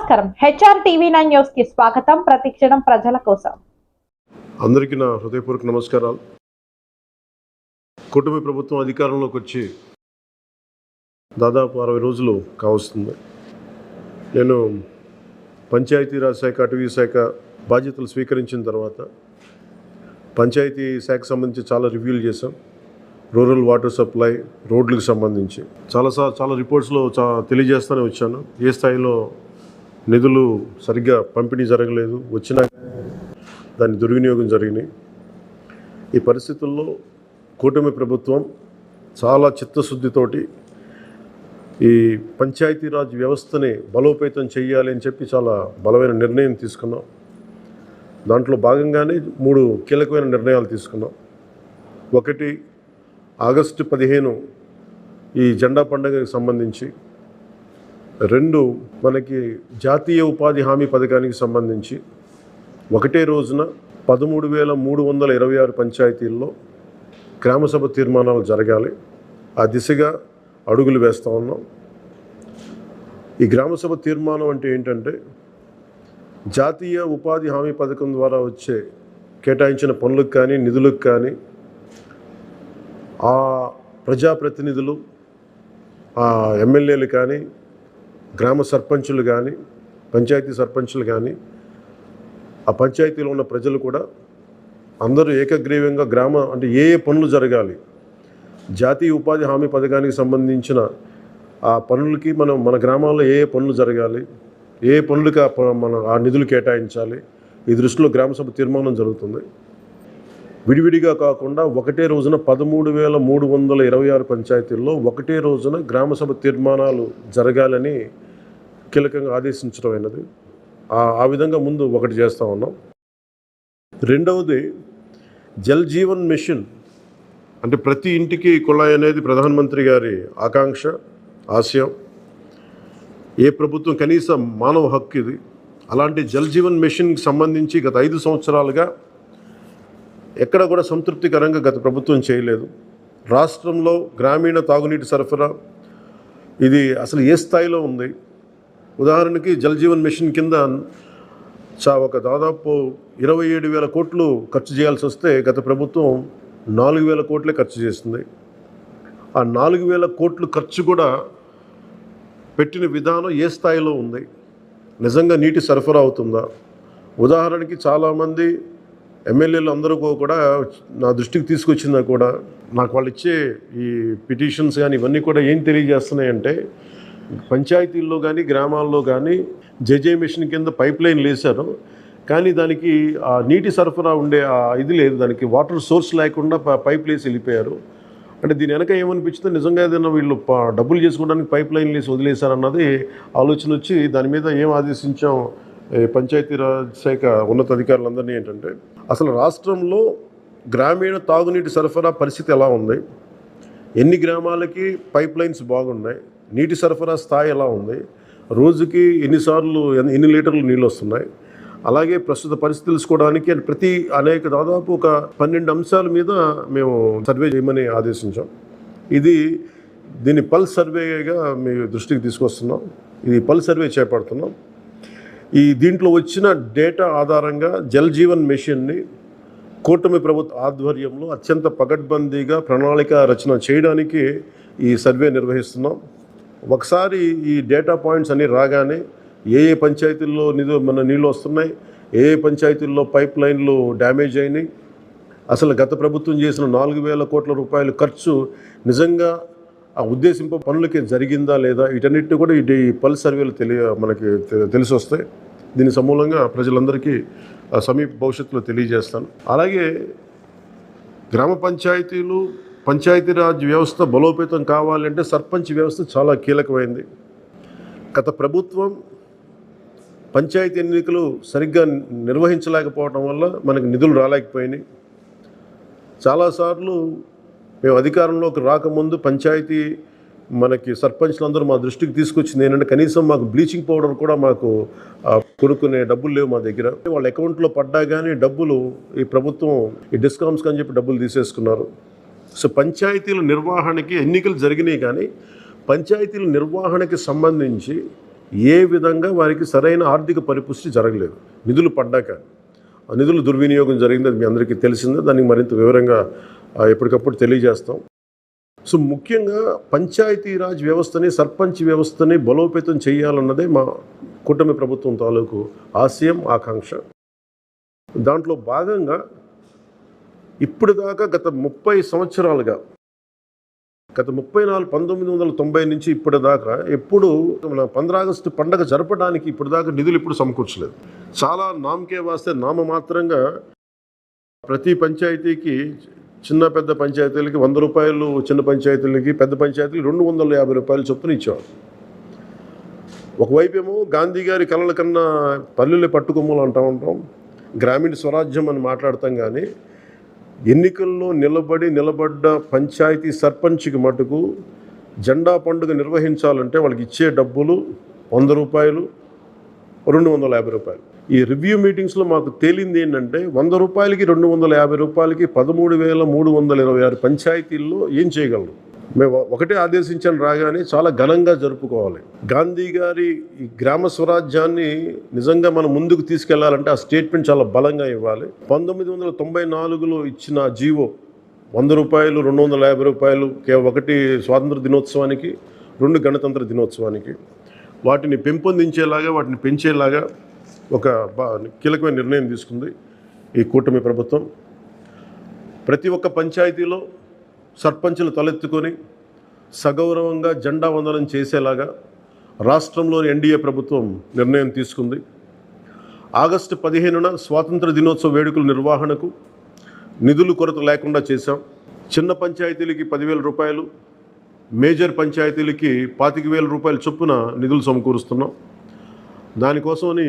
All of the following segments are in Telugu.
నమస్కారం హెచ్ఆర్ టీవీ9 న్యూస్ కి స్వాగతం. ప్రతిక్షణం ప్రజల కోసం. అందరికీ నా హృదయపూర్వక నమస్కారాలు. కూటమి ప్రభుత్వం అధికారంలోకి వచ్చి దాదాపు 60 రోజులు కావస్తుంది. నేను పంచాయతీరాజ్ శాఖ, అటవీ శాఖ బాధ్యతలు స్వీకరించిన తర్వాత పంచాయతీ శాఖకు సంబంధించి చాలా రివ్యూలు చేశాం. రూరల్ వాటర్ సప్లై, రోడ్లకు సంబంధించి చాలా రిపోర్ట్స్లో తెలియజేస్తూనే వచ్చాను. ఏ స్థాయిలో నిధులు సరిగ్గా పంపిణీ జరగలేదు, వచ్చినా దాని దుర్వినియోగం జరిగినాయి. ఈ పరిస్థితుల్లో కూటమి ప్రభుత్వం చాలా చిత్తశుద్ధితోటి ఈ పంచాయతీరాజ్ వ్యవస్థని బలోపేతం చేయాలి అని చెప్పి చాలా బలమైన నిర్ణయం తీసుకున్నాం. దాంట్లో భాగంగానే 3 కీలకమైన నిర్ణయాలు తీసుకున్నాం. ఒకటి, ఆగస్టు 15 ఈ జెండా పండుగకి సంబంధించి. 2, మనకి జాతీయ ఉపాధి హామీ పథకానికి సంబంధించి ఒకటే రోజున 13,326 పంచాయతీల్లో గ్రామసభ తీర్మానాలు జరగాలి. ఆ దిశగా అడుగులు వేస్తూ ఉన్నాం. ఈ గ్రామసభ తీర్మానం అంటే ఏంటంటే, జాతీయ ఉపాధి హామీ పథకం ద్వారా వచ్చే కేటాయించిన పనులకు కానీ నిధులకు కానీ ఆ ప్రజాప్రతినిధులు, ఆ ఎమ్మెల్యేలు కానీ, గ్రామ సర్పంచులు కానీ, పంచాయతీ సర్పంచులు కానీ, ఆ పంచాయతీలో ఉన్న ప్రజలు కూడా అందరూ ఏకగ్రీవంగా అంటే ఏ పనులు జరగాలి, జాతీయ ఉపాధి హామీ పథకానికి సంబంధించిన ఆ పనులకి మన గ్రామాల్లో ఏ పనులు జరగాలి, ఏ పనులకి ఆ నిధులు కేటాయించాలి, ఈ దృష్టిలో గ్రామసభ తీర్మానం జరుగుతుంది. విడివిడిగా కాకుండా ఒకటే రోజున 13,326 పంచాయతీల్లో ఒకటే రోజున గ్రామసభ తీర్మానాలు జరగాలని కీలకంగా ఆదేశించడం అయినది. ఆ విధంగా ముందు ఒకటి చేస్తూ ఉన్నాం. రెండవది, జల్ జీవన్ మిషన్. అంటే ప్రతి ఇంటికి కుళాయి అనేది ప్రధానమంత్రి గారి ఆకాంక్ష, ఆశయం. ఏ ప్రభుత్వం కనీసం మానవ హక్కు ఇది. అలాంటి జల్ జీవన్ మిషన్కి సంబంధించి గత 5 సంవత్సరాలుగా ఎక్కడ కూడా సంతృప్తికరంగా గత ప్రభుత్వం చేయలేదు. రాష్ట్రంలో గ్రామీణ తాగునీటి సరఫరా ఇది అసలు ఏ స్థాయిలో ఉంది? ఉదాహరణకి జల్ జీవన్ మిషన్ కింద ఒక దాదాపు 27,000 కోట్లు ఖర్చు చేయాల్సి వస్తే గత ప్రభుత్వం 4,000 కోట్లే ఖర్చు చేస్తుంది. ఆ 4,000 కోట్లు ఖర్చు కూడా పెట్టిన విధానం ఏ స్థాయిలో ఉంది? నిజంగా నీటి సరఫరా అవుతుందా? ఉదాహరణకి చాలామంది ఎమ్మెల్యేలు అందరూ కూడా నా దృష్టికి తీసుకొచ్చిందా కూడా నాకు వాళ్ళు ఇచ్చే ఈ పిటిషన్స్ కానీ ఇవన్నీ కూడా ఏం తెలియజేస్తున్నాయంటే, పంచాయతీల్లో కానీ గ్రామాల్లో కానీ జేజే మిషన్ కింద పైప్ లైన్లు వేశారు, కానీ దానికి ఆ నీటి సరఫరా ఉండే ఇది లేదు, దానికి వాటర్ సోర్స్ లేకుండా పైప్ వేసి వెళ్ళిపోయారు. అంటే దీని వెనక ఏమనిపించిందో, నిజంగా ఏదైనా వీళ్ళు డబ్బులు చేసుకోవడానికి పైప్ లైన్లు వేసి వదిలేశారన్నది ఆలోచన వచ్చి దాని మీద ఏం ఆదేశించాం పంచాయతీరాజ్ శాఖ ఉన్నతాధికారులందరినీ ఏంటంటే, అసలు రాష్ట్రంలో గ్రామీణ తాగునీటి సరఫరా పరిస్థితి ఎలా ఉంది, ఎన్ని గ్రామాలకి పైప్ లైన్స్ బాగున్నాయి, నీటి సరఫరా స్థాయి ఎలా ఉంది, రోజుకి ఎన్ని లీటర్లు నీళ్ళు వస్తున్నాయి, అలాగే ప్రస్తుత పరిస్థితి తెలుసుకోవడానికి దాదాపు ఒక 12 అంశాల మీద మేము సర్వే చేయమని ఆదేశించాం. దీన్ని పల్స్ సర్వేగా మీ దృష్టికి తీసుకొస్తున్నాం. ఇది పల్స్ సర్వే చేపడుతున్నాం. దీంట్లో వచ్చిన డేటా ఆధారంగా జల్ జీవన్ మిషన్ని కూటమి ప్రభుత్వ ఆధ్వర్యంలో అత్యంత పకడ్బందీగా ప్రణాళిక రచన చేయడానికి ఈ సర్వే నిర్వహిస్తున్నాం. ఒకసారి ఈ డేటా పాయింట్స్ అన్నీ రాగానే ఏ పంచాయతీల్లో నీళ్ళు వస్తున్నాయి, ఏ పంచాయతీల్లో పైప్ లైన్లు డ్యామేజ్ అయినాయి, అసలు గత ప్రభుత్వం చేసిన 4,000 కోట్ల రూపాయల ఖర్చు నిజంగా ఆ ఉద్దేశింప పనులకి జరిగిందా లేదా, వీటన్నిటిని కూడా ఈ పల్స్ సర్వేలు మనకి తెలిసి వస్తాయి. దీని సమూలంగా ప్రజలందరికీ సమీప భవిష్యత్తులో తెలియజేస్తాను. అలాగే గ్రామ పంచాయతీలు, పంచాయతీరాజ్ వ్యవస్థ బలోపేతం కావాలంటే సర్పంచ్ వ్యవస్థ చాలా కీలకమైంది. గత ప్రభుత్వం పంచాయతీ ఎన్నికలు సరిగ్గా నిర్వహించలేకపోవడం వల్ల మనకు నిధులు రాలేకపోయినాయి. చాలాసార్లు మేము అధికారంలోకి రాకముందు పంచాయతీ మనకి సర్పంచ్లందరూ మా దృష్టికి తీసుకొచ్చింది ఏంటంటే, కనీసం మాకు బ్లీచింగ్ పౌడర్ కూడా మాకు కొనుక్కునే డబ్బులు లేవు మా దగ్గర. వాళ్ళ అకౌంట్లో పడ్డా కానీ డబ్బులు ఈ ప్రభుత్వం ఈ డిస్కౌంట్స్కి అని చెప్పి డబ్బులు తీసేసుకున్నారు. సో పంచాయతీల నిర్వహణకి ఎన్నికలు జరిగినాయి, కానీ పంచాయతీల నిర్వహణకి సంబంధించి ఏ విధంగా వారికి సరైన ఆర్థిక పరిపుష్టి జరగలేదు. నిధులు పడ్డాక ఆ నిధులు దుర్వినియోగం జరిగింది, అది మీ అందరికీ తెలిసిందే. దానికి మరింత వివరంగా ఎప్పటికప్పుడు తెలియజేస్తాం. సో ముఖ్యంగా పంచాయతీరాజ్ వ్యవస్థని, సర్పంచ్ వ్యవస్థని బలోపేతం చేయాలన్నదే మా కూటమి ప్రభుత్వం తాలూకు ఆశయం, ఆకాంక్ష. దాంట్లో భాగంగా ఇప్పుడు దాకా గత 30 సంవత్సరాలుగా, గత 1990 నుంచి ఇప్పటిదాకా ఎప్పుడు మన 15 ఆగస్టు పండగ జరపడానికి ఇప్పుడు దాకా నిధులు ఇప్పుడు సమకూర్చలేదు. చాలా నామకే వాస్తే నామమాత్రంగా ప్రతి పంచాయతీకి, చిన్న పెద్ద పంచాయతీలకి 100 రూపాయలు, చిన్న పంచాయతీలకి, పెద్ద పంచాయతీలకి 250 రూపాయలు చొప్పున ఇచ్చేవారు. ఒకవైపేమో గాంధీ గారి కలల కన్నా పల్లెలు పట్టుకొమ్మలు అంటూ ఉంటాం, గ్రామీణ స్వరాజ్యం అని మాట్లాడతాం. కానీ ఎన్నికల్లో నిలబడ్డ పంచాయతీ సర్పంచ్కి మటుకు జెండా పండుగ నిర్వహించాలంటే వాళ్ళకి ఇచ్చే డబ్బులు 100 రూపాయలు, 250 రూపాయలు. ఈ రివ్యూ మీటింగ్స్లో మాకు తేలింది ఏంటంటే 100 రూపాయలకి, 250 రూపాయలకి 13,326 పంచాయతీల్లో ఏం చేయగలరు? మేము ఒకటే ఆదేశించాను, రాగానే చాలా ఘనంగా జరుపుకోవాలి. గాంధీ గారి ఈ గ్రామ స్వరాజ్యాన్ని నిజంగా మనం ముందుకు తీసుకెళ్లాలంటే ఆ స్టేట్మెంట్ చాలా బలంగా ఇవ్వాలి. 1994లో ఇచ్చిన జీవో 100 రూపాయలు, 250 రూపాయలు, ఒకటి స్వాతంత్ర దినోత్సవానికి, 2 గణతంత్ర దినోత్సవానికి, వాటిని పెంపొందించేలాగా, వాటిని పెంచేలాగా ఒక కీలకమైన నిర్ణయం తీసుకుంది ఈ కూటమి ప్రభుత్వం. ప్రతి ఒక్క పంచాయతీలో సర్పంచులు తలెత్తుకొని సగౌరవంగా జెండా వందనం చేసేలాగా రాష్ట్రంలోని ఎన్డీఏ ప్రభుత్వం నిర్ణయం తీసుకుంది. ఆగస్టు 15న స్వాతంత్ర దినోత్సవ వేడుకల నిర్వహణకు నిధులు కొరత లేకుండా చేశాం. చిన్న పంచాయతీలకి 10,000 రూపాయలు, మేజర్ పంచాయతీలకి 25,000 రూపాయల చొప్పున నిధులు సమకూరుస్తున్నాం. దానికోసమని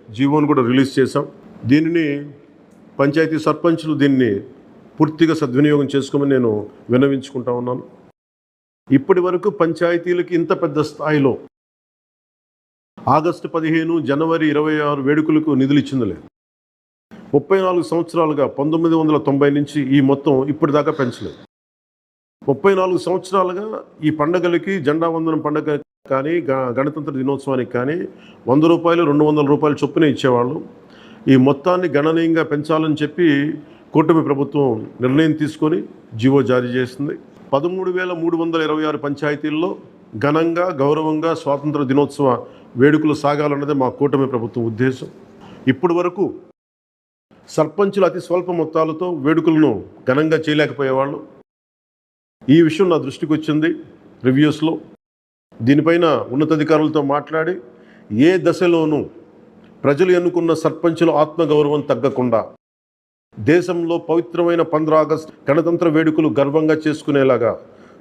జీవోను కూడా రిలీజ్ చేశాం. దీనిని పంచాయతీ సర్పంచులు దీన్ని పూర్తిగా సద్వినియోగం చేసుకోమని నేను విన్నవించుకుంటా ఉన్నాను. ఇప్పటి వరకు పంచాయతీలకి ఇంత పెద్ద స్థాయిలో ఆగస్టు 15, జనవరి 26 వేడుకలకు నిధులు ఇచ్చింది లేదు. 34 సంవత్సరాలుగా 1990 నుంచి ఈ మొత్తం ఇప్పటిదాకా పెంచలేదు. 34 సంవత్సరాలుగా ఈ పండగలకి, జెండా వందనం పండగ కానీ, గణతంత్ర దినోత్సవానికి కానీ 100 రూపాయలు, 200 రూపాయలు చొప్పున ఇచ్చేవాళ్ళు. ఈ మొత్తాన్ని గణనీయంగా పెంచాలని చెప్పి కూటమి ప్రభుత్వం నిర్ణయం తీసుకొని జీవో జారీ చేసింది. 13,326 పంచాయతీల్లో ఘనంగా, గౌరవంగా స్వాతంత్ర దినోత్సవ వేడుకలు సాగాలన్నదే మా కూటమి ప్రభుత్వం ఉద్దేశం. ఇప్పటి వరకు సర్పంచులు అతి స్వల్ప మొత్తాలతో వేడుకలను ఘనంగా చేయలేకపోయేవాళ్ళు. ఈ విషయం నా దృష్టికి వచ్చింది రివ్యూస్లో. దీనిపైన ఉన్నతాధికారులతో మాట్లాడి ఏ దశలోనూ ప్రజలు ఎన్నుకున్న సర్పంచుల ఆత్మగౌరవం తగ్గకుండా దేశంలో పవిత్రమైన 15 ఆగస్టు గణతంత్ర వేడుకలు గర్వంగా చేసుకునేలాగా,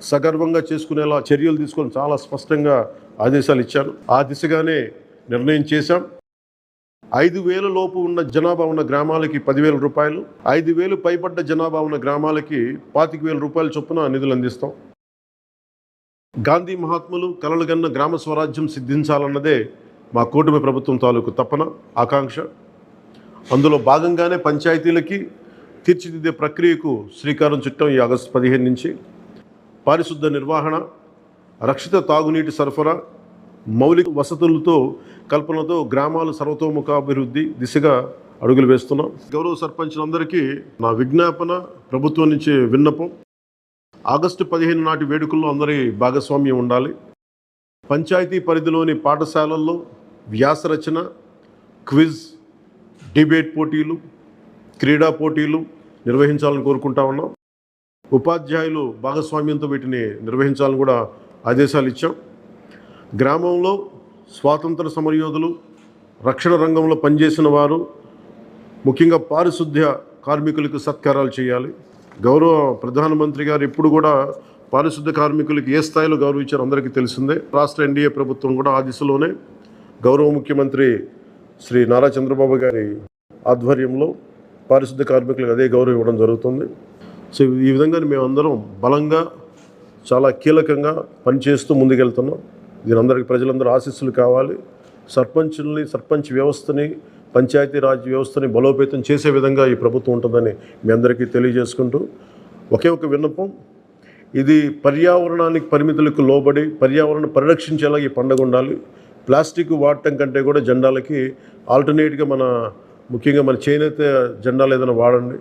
సగర్వంగా చేసుకునేలా చర్యలు తీసుకొని చాలా స్పష్టంగా ఆదేశాలు ఇచ్చాను. ఆ దిశగానే నిర్ణయం చేశాం. 5,000 లోపు ఉన్న జనాభా ఉన్న గ్రామాలకి 10,000 రూపాయలు, 5,000 పైబడ్డ జనాభా ఉన్న గ్రామాలకి 25,000 రూపాయల చొప్పున నిధులు అందిస్తాం. గాంధీ మహాత్ములు కలలుగన్న గ్రామ స్వరాజ్యం సిద్ధించాలన్నదే మా కూటమి ప్రభుత్వం తాలూకు తపన, ఆకాంక్ష. అందులో భాగంగానే పంచాయతీలకి తీర్చిదిద్దే ప్రక్రియకు శ్రీకారం చుట్టాం. ఈ ఆగస్టు 15 నుంచి పారిశుద్ధ నిర్వహణ, రక్షిత తాగునీటి సరఫరా, మౌలిక వసతులతో కల్పనతో గ్రామాల సర్వతోముఖాభివృద్ధి దిశగా అడుగులు వేస్తున్నాం. గౌరవ సర్పంచులందరికీ నా విజ్ఞాపన, ప్రభుత్వం నుంచి విన్నపం, ఆగస్టు 15 నాటి వేడుకల్లో అందరి భాగస్వామ్యం ఉండాలి. పంచాయతీ పరిధిలోని పాఠశాలల్లో వ్యాసరచన, క్విజ్, డిబేట్ పోటీలు, క్రీడా పోటీలు నిర్వహించాలని కోరుకుంటా ఉన్నాం. ఉపాధ్యాయులు భాగస్వామ్యంతో వీటిని నిర్వహించాలని కూడా ఆదేశాలు ఇచ్చాం. గ్రామంలో స్వాతంత్ర సమరయోధులు, రక్షణ రంగంలో పనిచేసిన వారు, ముఖ్యంగా పారిశుద్ధ్య కార్మికులకు సత్కారాలు చేయాలి. గౌరవ ప్రధానమంత్రి గారు ఇప్పుడు కూడా పారిశుద్ధ్య కార్మికులకి ఏ స్థాయిలో గౌరవించారో అందరికీ తెలిసిందే. రాష్ట్ర ఎన్డీఏ ప్రభుత్వం కూడా ఆ దిశలోనే గౌరవ ముఖ్యమంత్రి శ్రీ నారా చంద్రబాబు గారి ఆధ్వర్యంలో పారిశుద్ధ్య కార్మికులకు అదే గౌరవం ఇవ్వడం జరుగుతుంది. సో ఈ విధంగా మేమందరం బలంగా, చాలా కీలకంగా పనిచేస్తూ ముందుకెళ్తున్నాం. దీని అందరికీ ప్రజలందరూ ఆశీస్సులు కావాలి. సర్పంచుల్ని, సర్పంచ్ వ్యవస్థని, పంచాయతీరాజ్ వ్యవస్థని బలోపేతం చేసే విధంగా ఈ ప్రభుత్వం ఉంటుందని మీ అందరికీ తెలియజేసుకుంటూ, ఒకే ఒక విన్నపం, ఇది పర్యావరణానికి పరిమితులకు లోబడి పర్యావరణం పరిరక్షించేలా ఈ పండుగ ఉండాలి. ప్లాస్టిక్ వాడటం కంటే కూడా జెండాలకి ఆల్టర్నేట్గా ముఖ్యంగా మన చేనేత జెండాలు ఏదైనా వాడండి.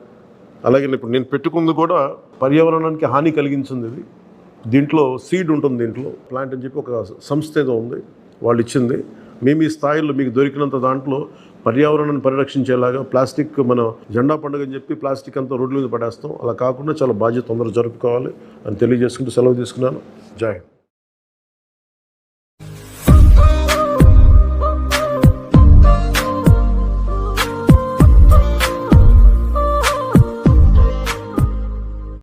అలాగే ఇప్పుడు నేను పెట్టుకుంది కూడా పర్యావరణానికి హాని కలిగించింది. ఇది దీంట్లో సీడ్ ఉంటుంది, దీంట్లో ప్లాంట్ అని చెప్పి ఒక సంస్థ ఏదో ఉంది, వాళ్ళు ఇచ్చింది. మేము ఈ స్థాయిలో మీకు దొరికినంత దాంట్లో పర్యావరణాన్ని పరిరక్షించేలాగా ప్లాస్టిక్ మన జెండా పండుగ అని చెప్పి ప్లాస్టిక్ అంతా రోడ్ల మీద పడేస్తాం. అలా కాకుండా చాలా బాధ్యత తొందరగా జరుపుకోవాలి అని తెలియజేసుకుంటూ సెలవు తీసుకున్నాను. జై హింద్.